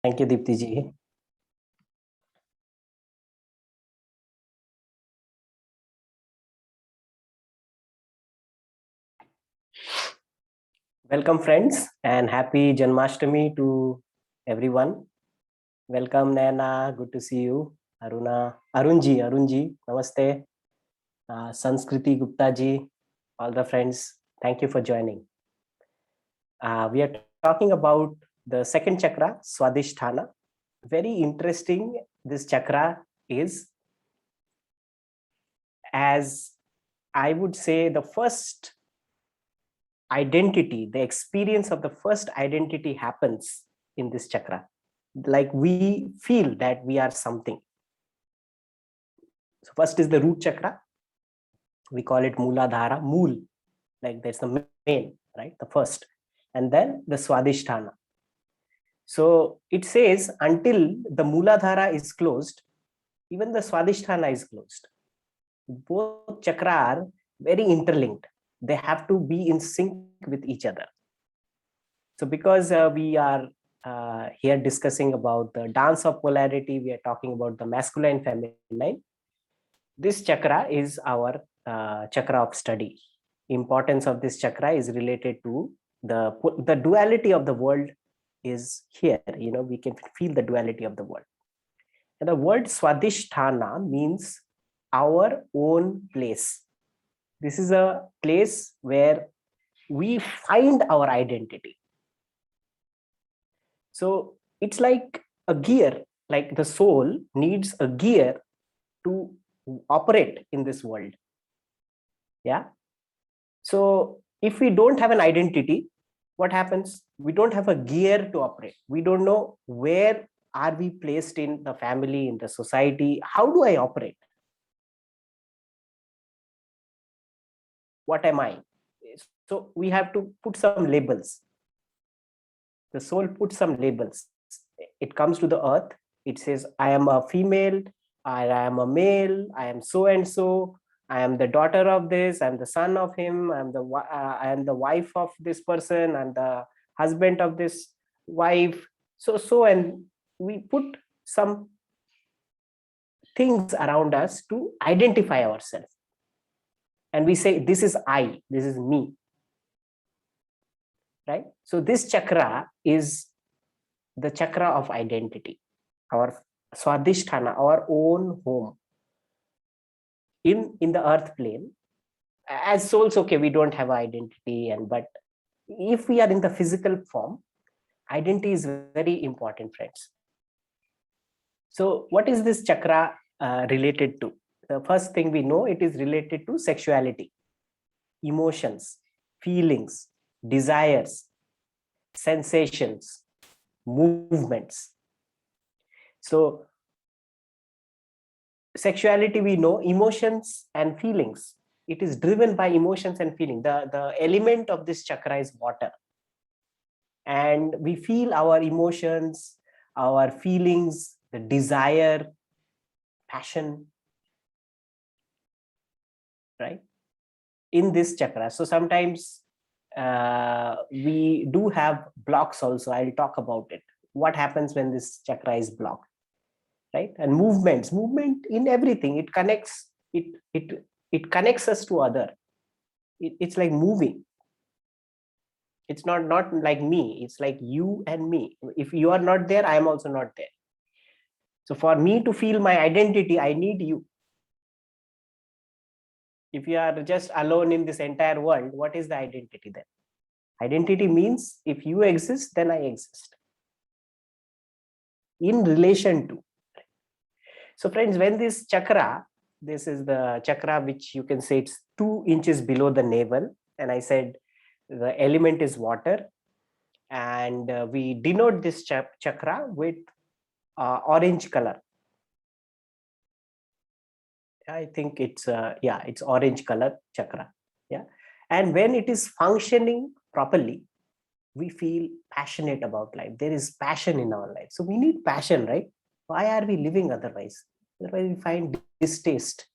Thank you, Deepti ji. Welcome, friends, and happy Janmashtami to everyone. Welcome, Naina. Good to see you. Arunji, Namaste. Sanskriti Gupta ji, all the friends, thank you for joining. We are talking about the second chakra, Swadhisthana. Very interesting. This chakra is, as I would say, the first identity, the experience of the first identity happens in this chakra. Like we feel that we are something. So first is the root chakra. We call it Mooladhara, Mool, like that's the main, right? The first. And then the Swadhisthana. So it says until the Mooladhara is closed, even the Swadhisthana is closed. Both chakra are very interlinked. They have to be in sync with each other. So because we are here discussing about the dance of polarity, we are talking about the masculine, feminine. This chakra is our chakra of study. Importance of this chakra is related to the duality of the world is here. You know, we can feel the duality of the world. And the word Swadhisthana means our own place. This is a place where we find our identity. So it's like a gear, like the soul needs a gear to operate in this world. Yeah. So if we don't have an identity, what happens? We don't have a gear to operate. We don't know where are we placed in the family, in the society. How do I operate? What am I? So we have to put some labels. The soul puts some labels. It comes to the earth. It says, I am a female, I am a male, I am so and so, I am the daughter of this, I am the son of him, I am the wife of this person, and the husband of this wife. So and we put some things around us to identify ourselves. And we say, this is I, this is me. Right? So this chakra is the chakra of identity, our Swadhisthana, our own home in the earth plane. As souls, okay, we don't have identity, but if we are in the physical form, identity is very important, friends. So what is this chakra related to? The first thing we know, it is related to sexuality, emotions, feelings, desires, sensations, movements. So sexuality, we know, emotions and feelings. It is driven by emotions and feeling. The element of this chakra is water. And we feel our emotions, our feelings, the desire, passion, right? In this chakra. So sometimes we do have blocks also. I'll talk about it. What happens when this chakra is blocked, right? And movement in everything. It connects, it connects us to other. It's like moving. It's not like me. It's like you and me. If you are not there, I am also not there. So for me to feel my identity, I need you. If you are just alone in this entire world, what is the identity then? Identity means if you exist, then I exist. In relation to. So friends, when this chakra, this is the chakra which you can say it's 2 inches below the navel. And I said the element is water. And we denote this chakra with orange color. I think it's it's orange color chakra. Yeah. And when it is functioning properly, we feel passionate about life. There is passion in our life. So we need passion, right? Why are we living otherwise? Otherwise we find distaste.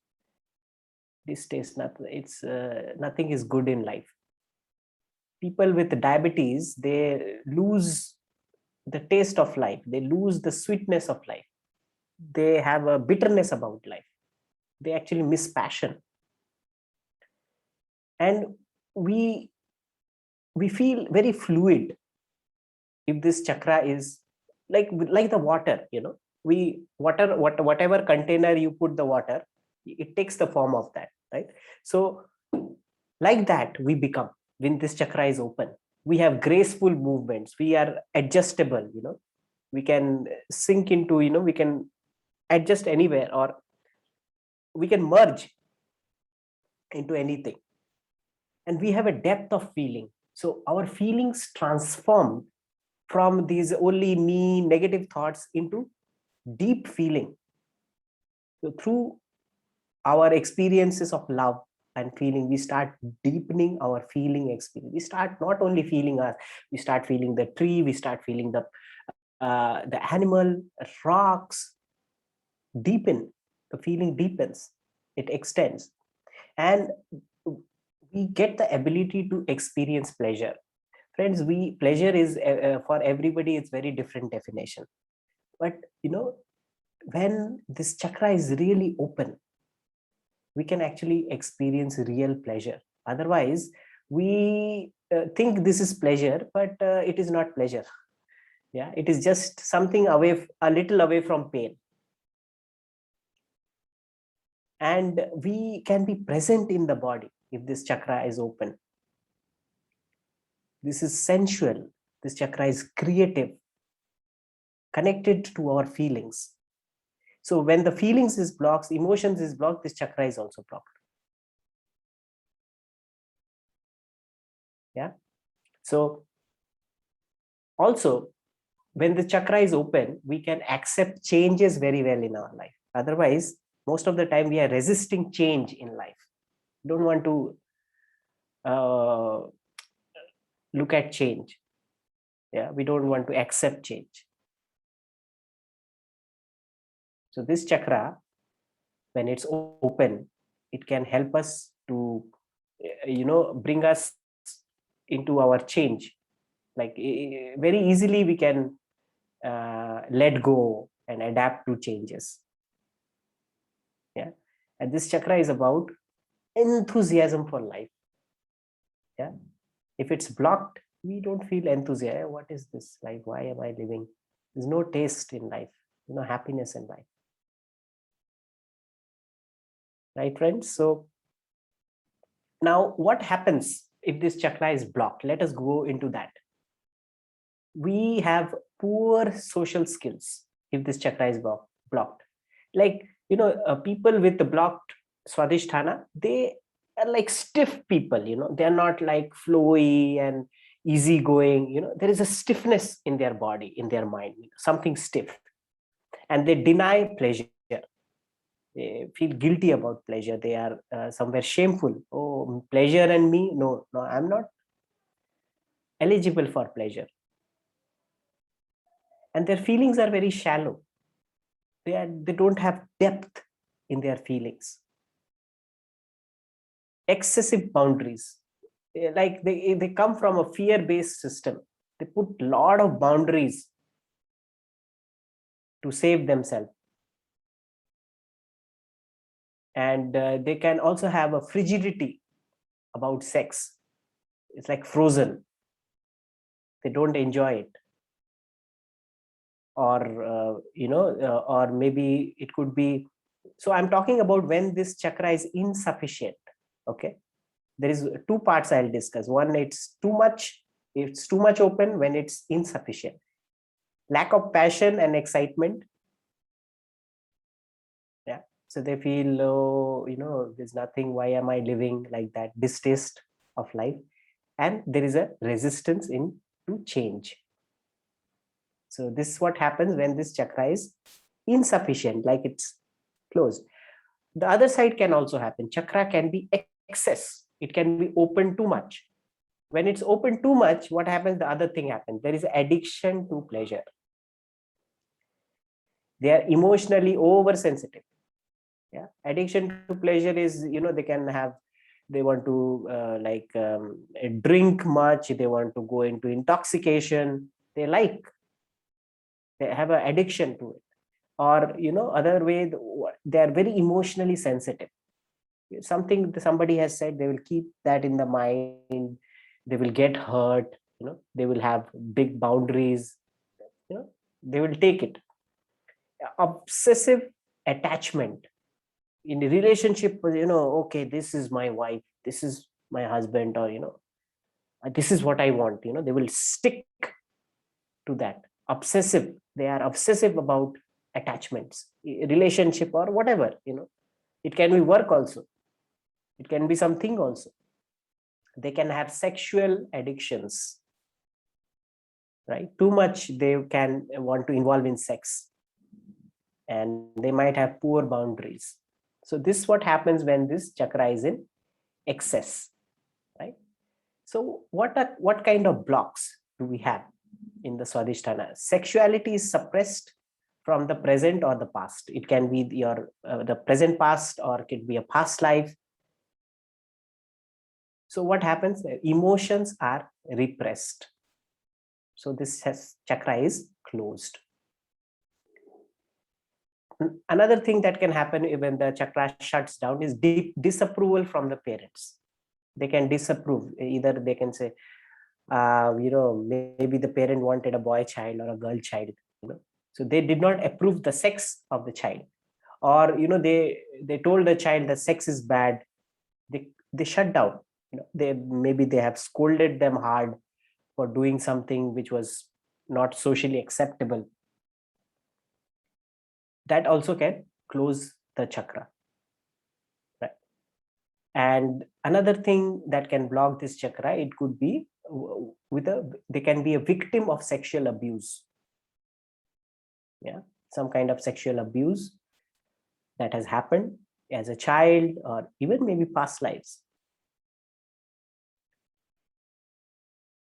Nothing is good in life. People with diabetes, they lose the taste of life. They lose the sweetness of life. They have a bitterness about life. They actually miss passion. And we feel very fluid if this chakra is like the water, whatever container you put the water, it takes the form of that, right? So like that we become when this chakra is open. We have graceful movements, we are adjustable, we can sink into, we can adjust anywhere, or we can merge into anything, and we have a depth of feeling. So our feelings transform from these only me negative thoughts into deep feeling. So through our experiences of love and feeling, we start deepening our feeling experience. We start not only feeling us, we start feeling the tree, we start feeling the animal, rocks. Deepen, the feeling deepens, it extends, and we get the ability to experience pleasure. Friends, pleasure is for everybody, it's very different definition. But when this chakra is really open, we can actually experience real pleasure. Otherwise, we think this is pleasure, but it is not pleasure. Yeah, it is just something a little away from pain. And we can be present in the body if this chakra is open. This is sensual. This chakra is creative, connected to our feelings. So when the feelings is blocked, emotions is blocked, this chakra is also blocked. Yeah. So also, when the chakra is open, we can accept changes very well in our life. Otherwise, most of the time we are resisting change in life. Don't want to look at change. Yeah, we don't want to accept change. So this chakra, when it's open, it can help us to, bring us into our change. Like very easily we can let go and adapt to changes. Yeah, and this chakra is about enthusiasm for life. Yeah, if it's blocked, we don't feel enthusiasm. What is this life? Why am I living? There's no taste in life, happiness in life. Right, friends? So now what happens if this chakra is blocked? Let us go into that. We have poor social skills if this chakra is blocked. Like, people with the blocked Swadhisthana, they are like stiff people, they're not like flowy and easygoing, there is a stiffness in their body, in their mind, something stiff. And they deny pleasure. They feel guilty about pleasure. They are somewhere shameful. Oh, pleasure and me? No, I'm not eligible for pleasure. And their feelings are very shallow. They don't have depth in their feelings. Excessive boundaries. Like they come from a fear-based system. They put a lot of boundaries to save themselves. And they can also have a frigidity about sex. It's like frozen. They don't enjoy it. Or or maybe it could be, so I'm talking about when this chakra is insufficient. Okay, there is two parts I'll discuss. One, it's too much open. When it's insufficient, lack of passion and excitement. Yeah, so they feel, oh, there's nothing, why am I living, like that, distaste of life. And there is a resistance to change. So this is what happens when this chakra is insufficient, like it's closed. The other side can also happen. Chakra can be excess. It can be open too much. When it's open too much, what happens? The other thing happens. There is addiction to pleasure. They are emotionally oversensitive. Yeah, addiction to pleasure is, they want to drink much. They want to go into intoxication. They like They have an addiction to it. Or other way, they are very emotionally sensitive. Something somebody has said, they will keep that in the mind. They will get hurt. They will have big boundaries. They will take it. Obsessive attachment in a relationship. Okay, this is my wife, this is my husband, or this is what I want. They will stick to that. Obsessive. They are obsessive about attachments, relationship, or whatever. It can be work also. It can be something also. They can have sexual addictions, right? Too much they can want to involve in sex, and they might have poor boundaries. So this is what happens when this chakra is in excess, right? So what kind of blocks do we have in the Swadhisthana? Sexuality is suppressed from the present or the past. It can be your the present past, or it could be a past life. So what happens? Emotions are repressed. So this chakra is closed. Another thing that can happen when the chakra shuts down is disapproval from the parents. They can disapprove. Either they can say, maybe the parent wanted a boy child or a girl child. So they did not approve the sex of the child, or they told the child that sex is bad. They shut down. They have scolded them hard for doing something which was not socially acceptable. That also can close the chakra, right? And another thing that can block this chakra, it could be they can be a victim of sexual abuse. Yeah, some kind of sexual abuse that has happened as a child, or even maybe past lives.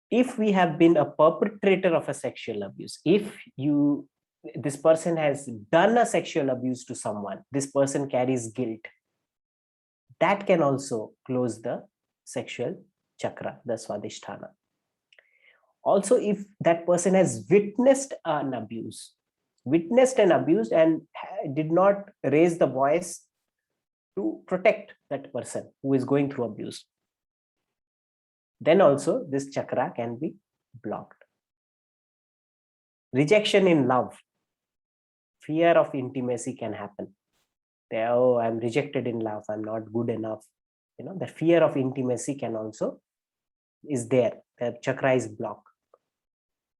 If we have been a perpetrator of a sexual abuse, if this person has done a sexual abuse to someone, this person carries guilt. That can also close the sexual chakra, the Swadhisthana. Also, if that person has witnessed an abuse and did not raise the voice to protect that person who is going through abuse, then also this chakra can be blocked. Rejection in love, fear of intimacy can happen. I'm rejected in love, I'm not good enough. The fear of intimacy can also is there. The chakra is blocked.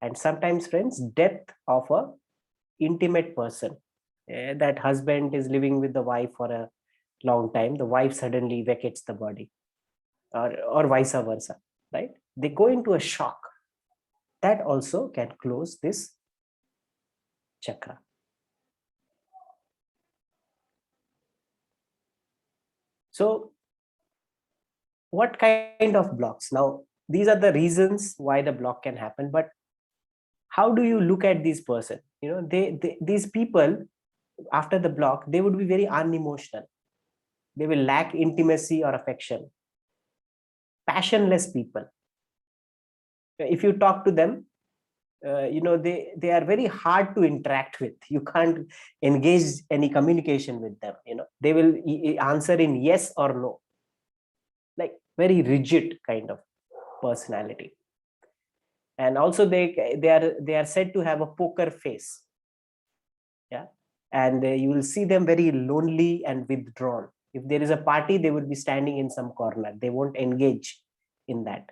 And sometimes, friends, death of a intimate person. That husband is living with the wife for a long time. The wife suddenly vacates the body, or vice versa, right? They go into a shock. That also can close this chakra. So what kind of blocks? Now, these are the reasons why the block can happen, but how do you look at these person? These people, after the block, they would be very unemotional. They will lack intimacy or affection. Passionless people. If you talk to them, they are very hard to interact with. You can't engage any communication with them. They will answer in yes or no, like very rigid kind of personality. And also they are said to have a poker face. Yeah. And you will see them very lonely and withdrawn. If there is a party, they will be standing in some corner. They won't engage in that.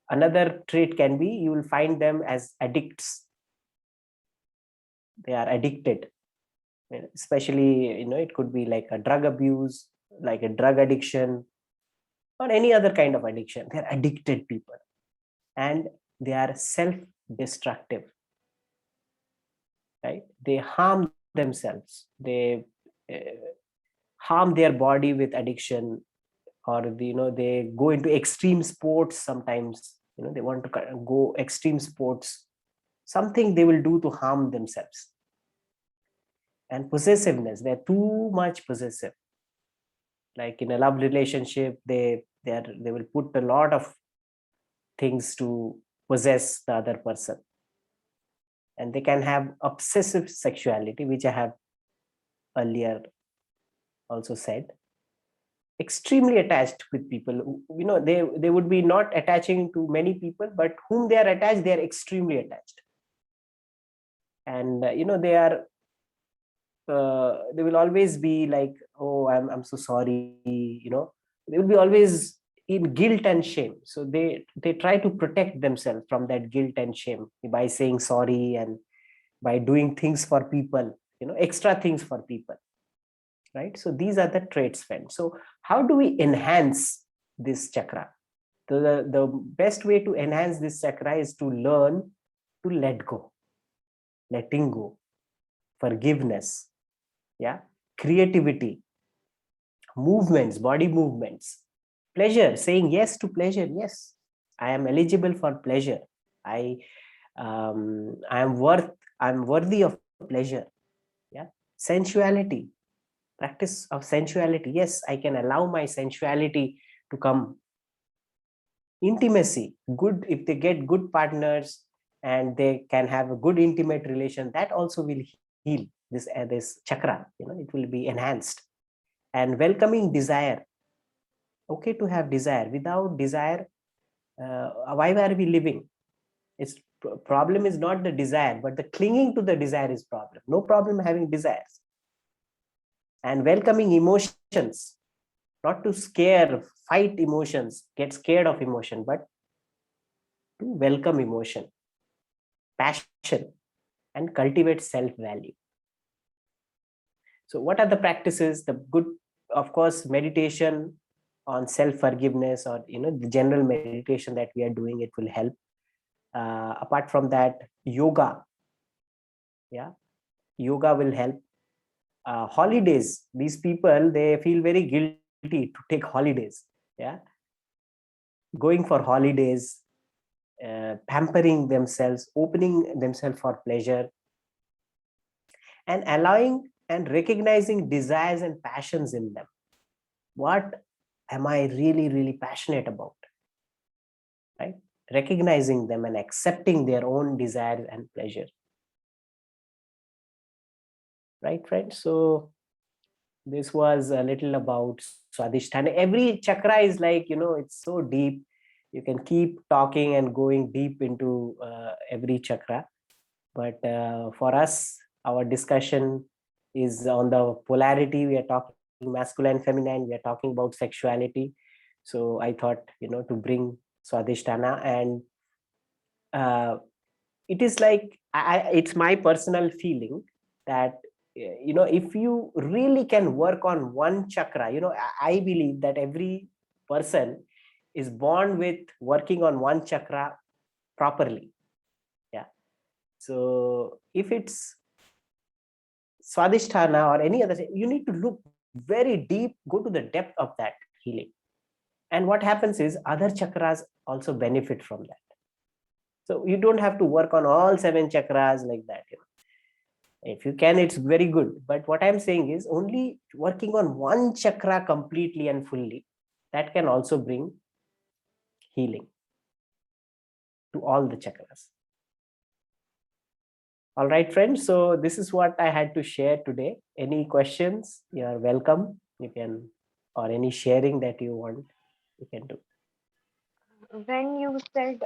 Another trait can be, you will find them as addicts. They are addicted. Especially, it could be like a drug abuse, like a drug addiction, or any other kind of addiction. They're addicted people. And they are self-destructive. Right? They harm themselves. They harm their body with addiction, or they go into extreme sports sometimes. They want to go extreme sports. Something they will do to harm themselves. And possessiveness, they're too much possessive. Like in a love relationship, they will put a lot of things to possess the other person. and they can have obsessive sexuality, which I have earlier also said. Extremely attached with people. They would be not attaching to many people, but whom they are attached, they are extremely attached. And they will always be like, oh, I'm so sorry. They will be always in guilt and shame. So they try to protect themselves from that guilt and shame by saying sorry and by doing things for people, extra things for people, right? So these are the traits, friends. So how do we enhance this chakra? The best way to enhance this chakra is to learn to let go, letting go, forgiveness, yeah, creativity, movements, body movements, pleasure, saying yes to pleasure. Yes, I am eligible for pleasure. I'm worthy of pleasure. Yeah, sensuality, practice of sensuality. Yes, I can allow my sensuality to come. Intimacy, good, if they get good partners and they can have a good intimate relation, that also will heal this chakra. It will be enhanced. And welcoming desire. Okay to have desire. Without desire, why are we living? Its problem is not the desire, but the clinging to the desire is problem. No problem having desires. And welcoming emotions, not to fight emotions, get scared of emotion, but to welcome emotion, passion, and cultivate self-value. So what are the practices? The good, of course, meditation on self-forgiveness, or the general meditation that we are doing, it will help. Apart from that, yoga. Yeah, yoga will help. Holidays. These people, they feel very guilty to take holidays. Yeah, going for holidays, pampering themselves, opening themselves for pleasure, and allowing and recognizing desires and passions in them. What am I really, really passionate about? Right? Recognizing them and accepting their own desires and pleasure. Right, friends? So this was a little about Swadhisthana. Every chakra is like, it's so deep. You can keep talking and going deep into every chakra. But for us, our discussion is on the polarity. We are talking masculine, feminine. We are talking about sexuality. So I thought, to bring Swadhisthana, and it is like, it's my personal feeling that, if you really can work on one chakra, I believe that every person is born with working on one chakra properly. Yeah. So if it's Swadhisthana or any other, you need to look very deep, go to the depth of that healing. And what happens is other chakras also benefit from that. So you don't have to work on all 7 chakras like that. If you can, it's very good. But what I'm saying is only working on one chakra completely and fully, that can also bring healing to all the chakras. All right, friends. So this is what I had to share today. Any questions? You are welcome. You can, or any sharing that you want, you can do. When you said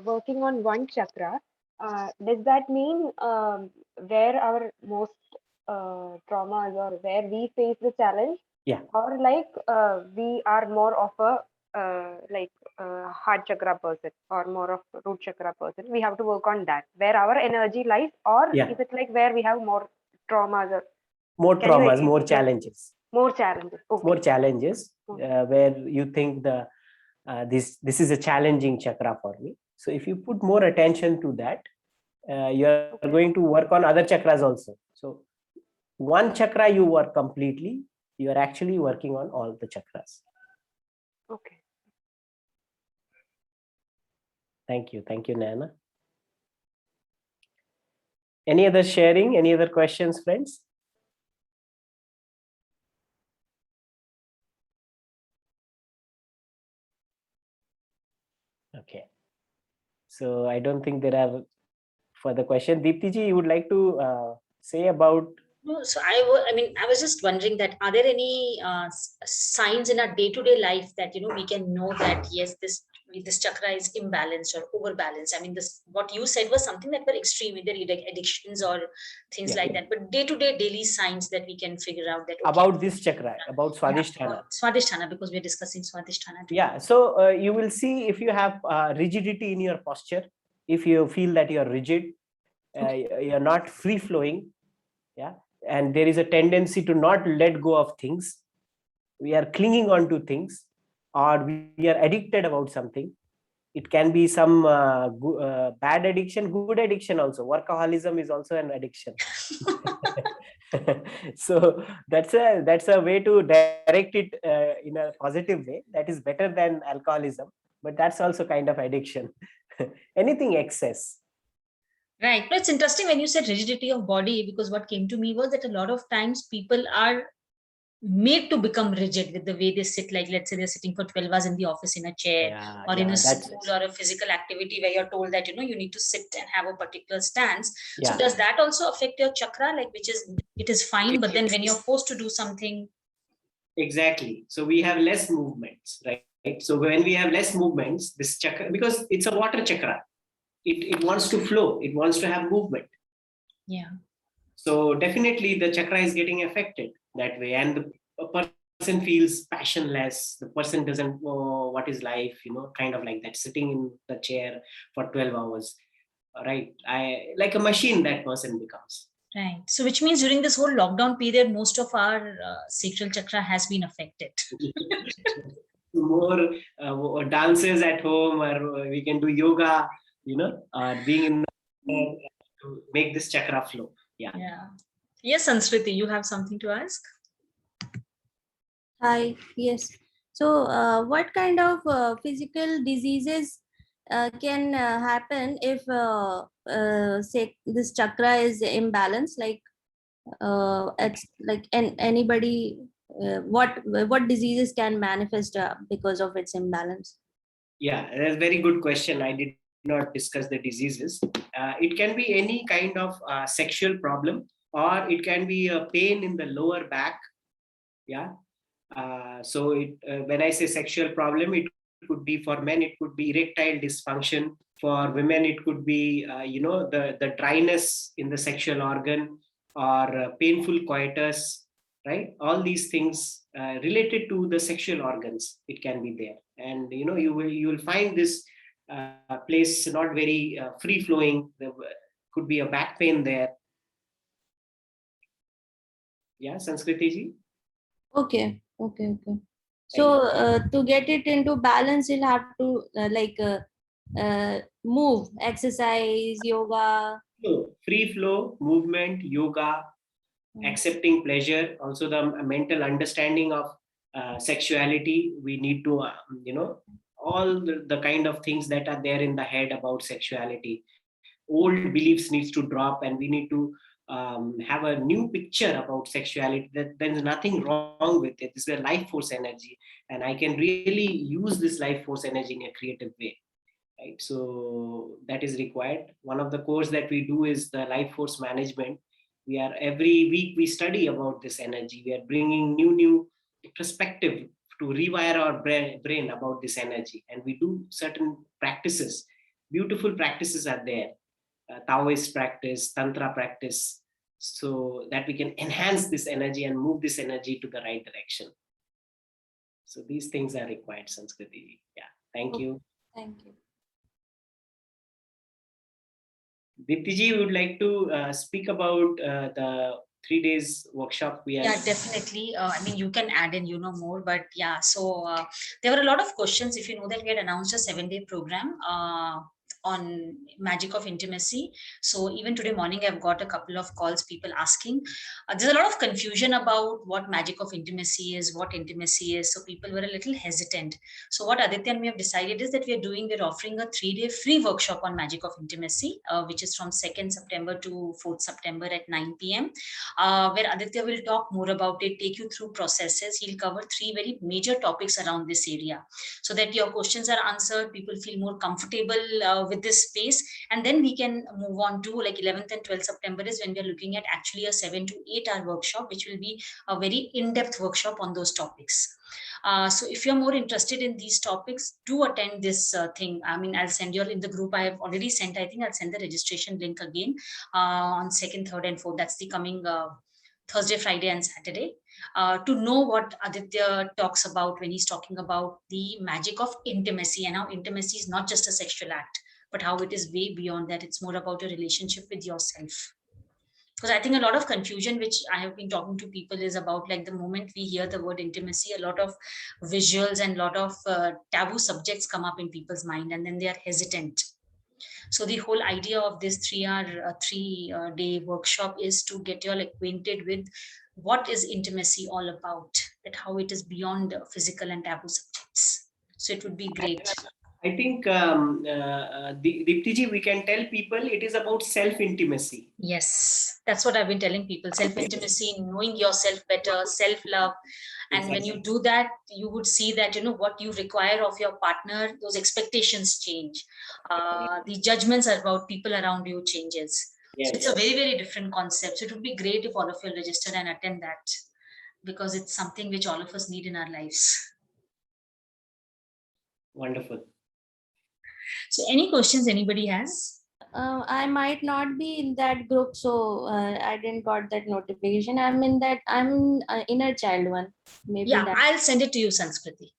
working on one chakra, does that mean where our most traumas or where we face the challenge, Yeah. or like we are more of a heart chakra person or more of root chakra person? We have to work on that where our energy lies, or Yeah. is it like where we have more traumas? Or More can you traumas, more challenges. more challenges? More Okay. challenges, where you think this is a challenging chakra for me. So if you put more attention to that, you are going to work on other chakras also. So one chakra you work completely, you are actually working on all the chakras. Okay. Thank you, Nana. Any other sharing, any other questions, friends? Okay, so I don't think there are for the question. Deepti ji, you would like to say about? No, so I was just wondering that are there any signs in our day-to-day life that we can know that yes, this chakra is imbalanced or overbalanced. I mean, this what you said was something that were extreme, either addictions or things like that. But day-to-day daily signs that we can figure out that about this chakra, about Swadhisthana. Swadhisthana, because we're discussing Swadhisthana today. Yeah. So you will see if you have rigidity in your posture, if you feel that you are rigid, you're not free flowing. Yeah. And there is a tendency to not let go of things. We are clinging on to things, or we are addicted about something. It can be some bad addiction, good addiction also. Workaholism is also an addiction. So that's a way to direct it in a positive way. That is better than alcoholism, but that's also kind of addiction. Anything excess. Right. No, it's interesting when you said rigidity of body, because what came to me was that a lot of times people are made to become rigid with the way they sit. Like, let's say they're sitting for 12 hours in the office in a chair, or in a school or a physical activity where you're told that, you need to sit and have a particular stance. Yeah. So does that also affect your chakra? Like, it is fine, but then when you're forced to do something. Exactly. So we have less movements, right? So when we have less movements, this chakra, because it's a water chakra, it wants to flow, it wants to have movement. Yeah. So definitely the chakra is getting affected that way, and the person feels passionless. The person doesn't know what is life, kind of like that, sitting in the chair for 12 hours, right? Like a machine that person becomes. Right. So which means during this whole lockdown period, most of our sacral chakra has been affected. More dances at home, or we can do yoga, being in the to make this chakra flow. Yeah. Yes, Sanskriti, you have something to ask? Hi. Yes. So what kind of physical diseases can happen if say this chakra is imbalanced? Like it's like anybody what diseases can manifest because of its imbalance? Yeah, that's a very good question. I did not discuss the diseases. It can be any kind of sexual problem, or it can be a pain in the lower back. Yeah. So when I say sexual problem, it could be, for men, it could be erectile dysfunction. For women, it could be, the dryness in the sexual organ, or painful coitus, right? All these things related to the sexual organs, it can be there. And, you will find this place not very free flowing. There could be a back pain there. Yeah, Sanskriti ji? Okay. So to get it into balance, you'll have to move, exercise, yoga. Free flow, movement, yoga, accepting pleasure, also the mental understanding of sexuality. We need to, all the kind of things that are there in the head about sexuality. Old beliefs needs to drop, and we need to have a new picture about sexuality, that there's nothing wrong with it. This is a life force energy, and I can really use this life force energy in a creative way, right? So that is required. One of the course that we do is the life force management. Every week we study about this energy. We are bringing new perspective to rewire our brain about this energy, and we do certain practices. Beautiful practices are there. Taoist practice, Tantra practice, so that we can enhance this energy and move this energy to the right direction. So these things are required, Sanskriti. Yeah, thank you. Thank you. Deepti ji, would like to speak about the 3 days workshop we have? Yeah, definitely. I mean, you can add in, more, but yeah. So there were a lot of questions. If you know that we had announced a 7-day program on magic of intimacy. So even today morning, I've got a couple of calls, people asking. There's a lot of confusion about what magic of intimacy is, what intimacy is. So people were a little hesitant. So what Aditya and we have decided is that we're offering a 3-day free workshop on magic of intimacy, which is from 2nd September to 4th September at 9 p.m. Where Aditya will talk more about it, take you through processes. He'll cover 3 very major topics around this area, so that your questions are answered. People feel more comfortable with with this space, and then we can move on to like 11th and 12th September is when we are looking at actually a 7 to 8 hour workshop, which will be a very in-depth workshop on those topics. So if you're more interested in these topics, do attend this thing. I mean, I'll send you in the group. I have already sent, I think I'll send the registration link again on 2nd, 3rd and 4th. That's the coming Thursday, Friday and Saturday. To know what Aditya talks about when he's talking about the magic of intimacy, and how intimacy is not just a sexual act, but how it is way beyond that. It's more about a relationship with yourself. Because I think a lot of confusion which I have been talking to people is about, like, the moment we hear the word intimacy, a lot of visuals and a lot of taboo subjects come up in people's mind, and then they are hesitant. So the whole idea of this 3-day workshop is to get you all acquainted with what is intimacy all about, that how it is beyond physical and taboo subjects. So it would be great. I think, Diptiji, we can tell people it is about self-intimacy. Yes, that's what I've been telling people. Self-intimacy, knowing yourself better, self-love. And when you do that, you would see that, what you require of your partner, those expectations change. The judgments about people around you changes. Yes. So it's a very, very different concept. So it would be great if all of you register and attend that, because it's something which all of us need in our lives. Wonderful. So any questions anybody has? I might not be in that group, so I didn't got that notification. I'm in inner child one. Maybe Yeah, that. I'll send it to you, Sanskriti.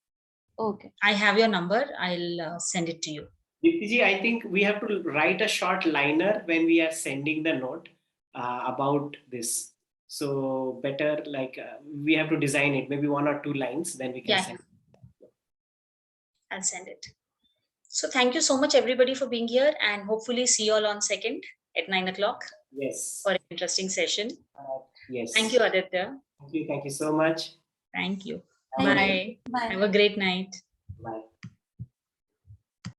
Okay. I have your number. I'll send it to you. Diptiji, I think we have to write a short liner when we are sending the note about this. So better, like, we have to design it, maybe 1 or 2 lines, then we can send it. I'll send it. So thank you so much, everybody, for being here, and hopefully see you all on 2nd at 9 o'clock. Yes. For an interesting session. Yes. Thank you, Aditya. Thank you so much. Thank you. Thank Bye. you. Bye. Have a great night.